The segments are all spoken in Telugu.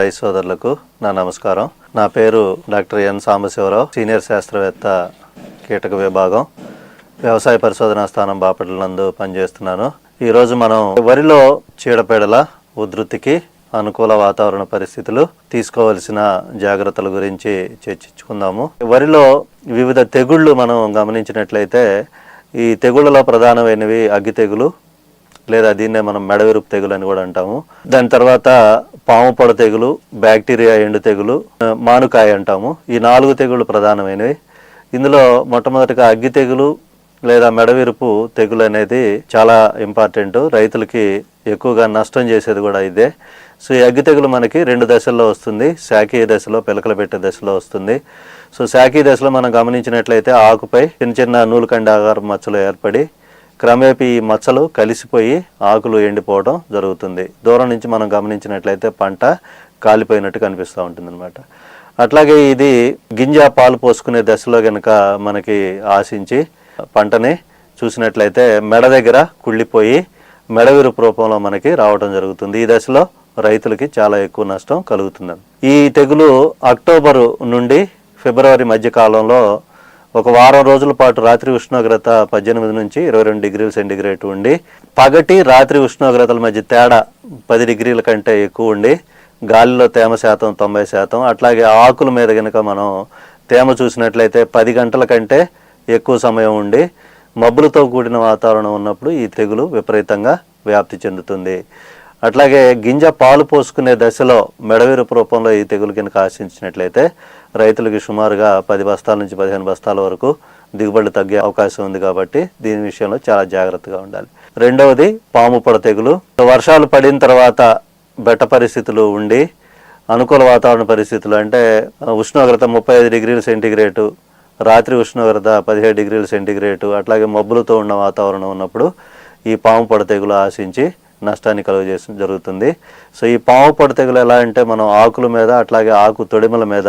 రైతు సోదరులకు నా నమస్కారం. నా పేరు డాక్టర్ ఎన్ సాంబశివరావు, సీనియర్ శాస్త్రవేత్త, కీటక విభాగం, వ్యవసాయ పరిశోధనా స్థానం బాపట్ల నందు పనిచేస్తున్నాను. ఈరోజు మనం వరిలో చీడపీడల ఉధృతికి అనుకూల వాతావరణ పరిస్థితులు, తీసుకోవాల్సిన జాగ్రత్తల గురించి చర్చించుకుందాము. వరిలో వివిధ తెగుళ్ళు మనం గమనించినట్లయితే ఈ తెగుళ్ళలో ప్రధానమైనవి అగ్గి తెగులు, లేదా దీన్నే మనం మెడవిరుపు తెగులు అని కూడా అంటాము. దాని తర్వాత పాము పొడ తెగులు, బ్యాక్టీరియా ఎండు తెగులు, మానుకాయ అంటాము. ఈ 4 తెగుళ్ళు ప్రధానమైనవి. ఇందులో మొట్టమొదటిగా అగ్గి తెగులు లేదా మెడవిరుపు తెగులు అనేది చాలా ఇంపార్టెంట్. రైతులకి ఎక్కువగా నష్టం చేసేది కూడా ఇదే. సో ఈ అగ్గి తెగులు మనకి 2 దశల్లో వస్తుంది. శాఖీయ దశలో, పిలకలు పెట్టే దశలో వస్తుంది. సో శాఖీయ దశలో మనం గమనించినట్లయితే ఆకుపై చిన్న చిన్న నూలుకండి ఆకారం మచ్చలు ఏర్పడి క్రమేపీ ఈ మచ్చలు కలిసిపోయి ఆకులు ఎండిపోవడం జరుగుతుంది. దూరం నుంచి మనం గమనించినట్లయితే పంట కాలిపోయినట్టు కనిపిస్తూ ఉంటుంది అనమాట. అట్లాగే ఇది గింజ పాలు పోసుకునే దశలో కనుక మనకి ఆశించి పంటని చూసినట్లయితే మెడ దగ్గర కుళ్ళిపోయి మెడవిరుపు రూపంలో మనకి రావడం జరుగుతుంది. ఈ దశలో రైతులకి చాలా ఎక్కువ నష్టం కలుగుతుంది. ఈ తెగులు అక్టోబరు నుండి ఫిబ్రవరి మధ్య కాలంలో ఒక వారం రోజుల పాటు రాత్రి ఉష్ణోగ్రత 18 నుంచి 22 డిగ్రీల సెంటీగ్రేడ్ ఉండి, పగటి రాత్రి ఉష్ణోగ్రతల మధ్య తేడా 10 డిగ్రీల కంటే ఎక్కువ ఉండి, గాలిలో తేమ శాతం 90%, అట్లాగే ఆకుల మీద కనుక మనం తేమ చూసినట్లయితే 10 గంటల కంటే ఎక్కువ సమయం ఉండి, మబ్బులతో కూడిన వాతావరణం ఉన్నప్పుడు ఈ తెగులు విపరీతంగా వ్యాప్తి చెందుతుంది. అట్లాగే గింజ పాలు పోసుకునే దశలో మెడవిరుపు రూపంలో ఈ తెగులు కనుక ఆశించినట్లయితే రైతులకి సుమారుగా 10 బస్తాల నుంచి 15 బస్తాల వరకు దిగుబడి తగ్గే అవకాశం ఉంది. కాబట్టి దీని విషయంలో చాలా జాగ్రత్తగా ఉండాలి. రెండవది పాము పొడ తెగులు. వర్షాలు పడిన తర్వాత బెట్ట పరిస్థితులు ఉండి, అనుకూల వాతావరణ పరిస్థితులు అంటే ఉష్ణోగ్రత 35 డిగ్రీల సెంటీగ్రేడు, రాత్రి ఉష్ణోగ్రత 17 డిగ్రీల సెంటీగ్రేడు, అట్లాగే మబ్బులతో ఉన్న వాతావరణం ఉన్నప్పుడు ఈ పాము పొడ తెగులు ఆశించి నష్టాన్ని కలుగజేయడం జరుగుతుంది. సో ఈ పాము పొడ తెగులు ఎలా అంటే మనం ఆకుల మీద, అట్లాగే ఆకు తొడిమల మీద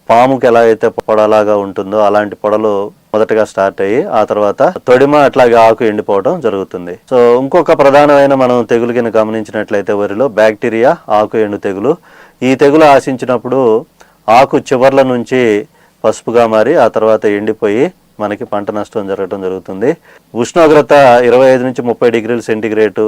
పాముకి ఎలా అయితే పొడలాగా ఉంటుందో అలాంటి పొడలు మొదటగా స్టార్ట్ అయ్యి ఆ తర్వాత తొడిమ అట్లాగే ఆకు ఎండిపోవడం జరుగుతుంది. సో ఇంకొక ప్రధానమైన మనం తెగులు కింద గమనించినట్లయితే వరిలో బ్యాక్టీరియా ఆకు ఎండు తెగులు. ఈ తెగులు ఆశించినప్పుడు ఆకు చివర్ల నుంచి పసుపుగా మారి ఆ తర్వాత ఎండిపోయి మనకి పంట నష్టం జరగడం జరుగుతుంది. ఉష్ణోగ్రత 25 నుంచి 30 డిగ్రీల సెంటీగ్రేడు,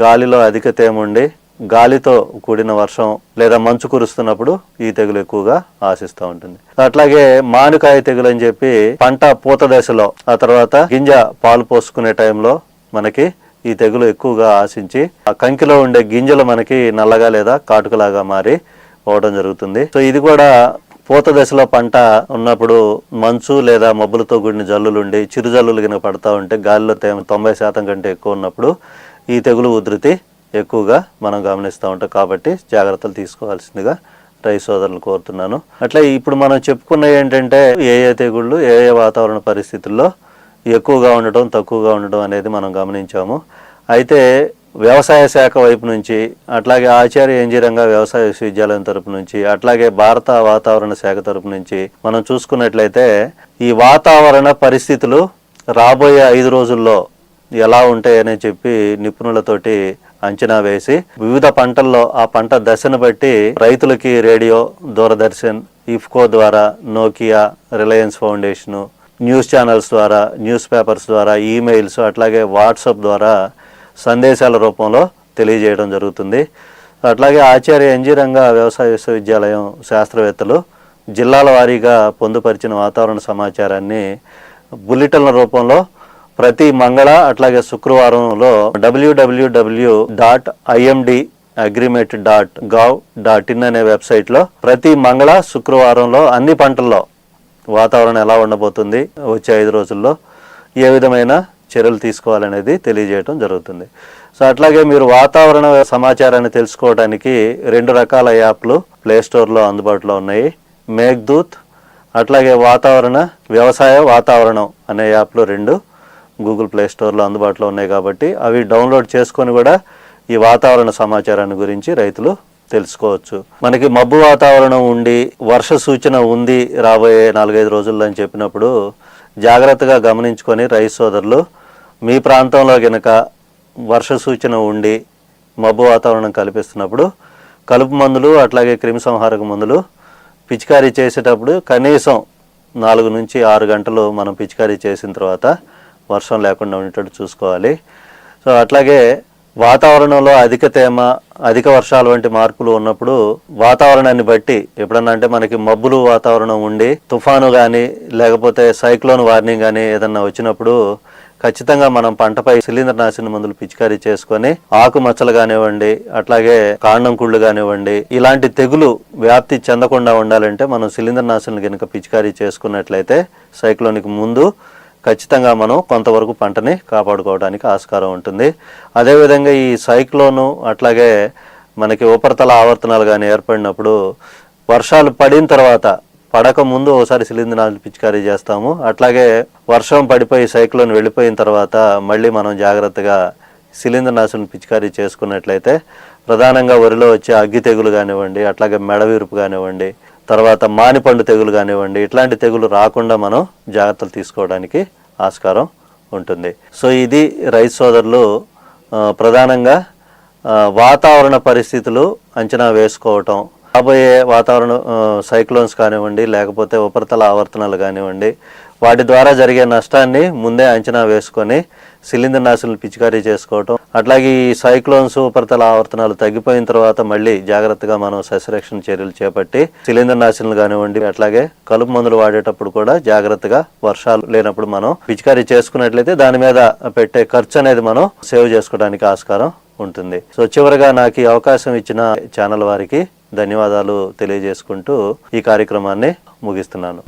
గాలిలో అధిక తేమ ఉండి, గాలితో కూడిన వర్షం లేదా మంచు కురుస్తున్నప్పుడు ఈ తెగులు ఎక్కువగా ఆశిస్తూ ఉంటుంది. అట్లాగే మానుకాయ తెగులు అని చెప్పి పంట పూత దశలో, ఆ తర్వాత గింజ పాలు పోసుకునే టైంలో మనకి ఈ తెగులు ఎక్కువగా ఆశించి ఆ కంకిలో ఉండే గింజలు మనకి నల్లగా లేదా కాటుకలాగా మారి పోవడం జరుగుతుంది. సో ఇది కూడా పూత దశలో పంట ఉన్నప్పుడు మంచు లేదా మబ్బులతో కూడిన జల్లులుండి చిరుజల్లులు కనుక పడతా ఉంటే, గాలిలో తేమ 90% కంటే ఎక్కువ ఉన్నప్పుడు ఈ తెగులు ఉధృతి ఎక్కువగా మనం గమనిస్తూ ఉంటాం. కాబట్టి జాగ్రత్తలు తీసుకోవాల్సిందిగా రైతు సోదరులను కోరుతున్నాను. అట్లా ఇప్పుడు మనం చెప్పుకున్న ఏంటంటే ఏ తెగుళ్ళు ఏ వాతావరణ పరిస్థితుల్లో ఎక్కువగా ఉండటం, తక్కువగా ఉండటం అనేది మనం గమనించాము. అయితే వ్యవసాయ శాఖ వైపు నుంచి, అట్లాగే ఆచార్య ఇంజనీరింగ్ వ్యవసాయ విశ్వవిద్యాలయం తరపు నుంచి, అట్లాగే భారత వాతావరణ శాఖ తరపు నుంచి మనం చూసుకున్నట్లయితే ఈ వాతావరణ పరిస్థితులు రాబోయే 5 రోజుల్లో ఎలా ఉంటాయని చెప్పి నిపుణులతోటి అంచనా వేసి వివిధ పంటల్లో ఆ పంట దశను బట్టి రైతులకి రేడియో, దూరదర్శన్, ఇఫ్కో ద్వారా, Nokia, Reliance foundation, news channels ద్వారా, న్యూస్ పేపర్స్ ద్వారా, ఈమెయిల్స్, అట్లాగే వాట్సాప్ ద్వారా సందేశాల రూపంలో తెలియజేయడం జరుగుతుంది. అట్లాగే ఆచార్య ఇంజనీరింగ్ వ్యవసాయ విశ్వవిద్యాలయం శాస్త్రవేత్తలు జిల్లాల వారీగా పొందుపరిచిన వాతావరణ సమాచారాన్ని బులెటిన్ల రూపంలో ప్రతి మంగళ అట్లాగే శుక్రవారంలో www.imdagreement.gov.in అనే వెబ్సైట్లో ప్రతి మంగళ శుక్రవారంలో అన్ని పంటల్లో వాతావరణం ఎలా ఉండబోతుంది, వచ్చే 5 రోజుల్లో ఏ విధమైన చర్యలు తీసుకోవాలనేది తెలియజేయడం జరుగుతుంది. సో అట్లాగే మీరు వాతావరణ సమాచారాన్ని తెలుసుకోవడానికి 2 రకాల యాప్లు ప్లేస్టోర్లో అందుబాటులో ఉన్నాయి. మేఘ్దూత్, అట్లాగే వ్యవసాయ వాతావరణం అనే యాప్లు 2 గూగుల్ ప్లేస్టోర్లో అందుబాటులో ఉన్నాయి. కాబట్టి అవి డౌన్లోడ్ చేసుకొని కూడా ఈ వాతావరణ సమాచారాన్ని గురించి రైతులు తెలుసుకోవచ్చు. మనకి మబ్బు వాతావరణం ఉండి వర్ష సూచన ఉంది రాబోయే 4-5 రోజుల్లో అని చెప్పినప్పుడు జాగ్రత్తగా గమనించుకొని రైతు సోదరులు మీ ప్రాంతంలో గనక వర్ష సూచన ఉండి మబ్బు వాతావరణం కల్పిస్తున్నప్పుడు కలుపు మందులు అట్లాగే క్రిమి సంహారక మందులు పిచికారీ చేసేటప్పుడు కనీసం 4 నుంచి 6 గంటలు మనం పిచికారీ చేసిన తర్వాత వర్షం లేకుండా ఉండేటట్టు చూసుకోవాలి. సో అట్లాగే వాతావరణంలో అధిక తేమ, అధిక వర్షాలు వంటి మార్పులు ఉన్నప్పుడు వాతావరణాన్ని బట్టి ఎప్పుడన్నా అంటే మనకి మబ్బులు వాతావరణం ఉండి తుఫాను కానీ లేకపోతే సైక్లోన్ వార్నింగ్ కానీ ఏదన్నా వచ్చినప్పుడు ఖచ్చితంగా మనం పంటపై శిలీంద్రనాశిని మందులు పిచికారీ చేసుకొని ఆకు మచ్చలు కానివ్వండి, అట్లాగే కాండం కుళ్ళు కానివ్వండి, ఇలాంటి తెగులు వ్యాప్తి చెందకుండా ఉండాలంటే మనం శిలీంద్రనాశిని కనుక పిచికారీ చేసుకున్నట్లయితే సైక్లోన్కి ముందు ఖచ్చితంగా మనం కొంతవరకు పంటని కాపాడుకోవడానికి ఆస్కారం ఉంటుంది. అదేవిధంగా ఈ సైక్లోను అట్లాగే మనకి ఉపరితల ఆవర్తనాలు కానీ ఏర్పడినప్పుడు వర్షాలు పడిన తర్వాత పడక ముందు ఒకసారి శిలీంద్రనాశిని పిచికారీ చేస్తాము. అట్లాగే వర్షం పడిపోయి సైక్లోన్ వెళ్ళిపోయిన తర్వాత మళ్ళీ మనం జాగ్రత్తగా శిలీంద్రనాశిని పిచికారీ చేసుకున్నట్లయితే ప్రధానంగా వరిలో వచ్చే అగ్గి తెగులు కానివ్వండి, అట్లాగే మెడవిరుపు కానివ్వండి, తర్వాత మానిపండు తెగులు కానివ్వండి, ఇట్లాంటి తెగులు రాకుండా మనం జాగ్రత్తలు తీసుకోవడానికి ఆస్కారం ఉంటుంది. సో ఇది రైతు సోదరులు ప్రధానంగా వాతావరణ పరిస్థితులు అంచనా వేసుకోవటం, రాబోయే వాతావరణ సైక్లోన్స్ కానివ్వండి లేకపోతే ఉపరితల ఆవర్తనాలు కానివ్వండి, వాటి ద్వారా జరిగే నష్టాన్ని ముందే అంచనా వేసుకొని శిలీంద్రనాశిని పిచికారీ చేసుకోవటం, అట్లాగే ఈ సైక్లోన్స్ ఉపరితల ఆవర్తనాలు తగ్గిపోయిన తర్వాత మళ్ళీ జాగ్రత్తగా మనం సస్యరక్షణ చర్యలు చేపట్టి శిలీంద్రనాశిని కానివ్వండి అట్లాగే కలుపు మందులు వాడేటప్పుడు కూడా జాగ్రత్తగా వర్షాలు లేనప్పుడు మనం పిచికారీ చేసుకున్నట్లయితే దాని మీద పెట్టే ఖర్చు అనేది మనం సేవ్ చేసుకోవడానికి ఆస్కారం ఉంటుంది. సో చివరిగా నాకు ఈ అవకాశం ఇచ్చిన ఛానల్ వారికి ధన్యవాదాలు తెలియజేసుకుంటూ ఈ కార్యక్రమాన్ని ముగిస్తున్నాను.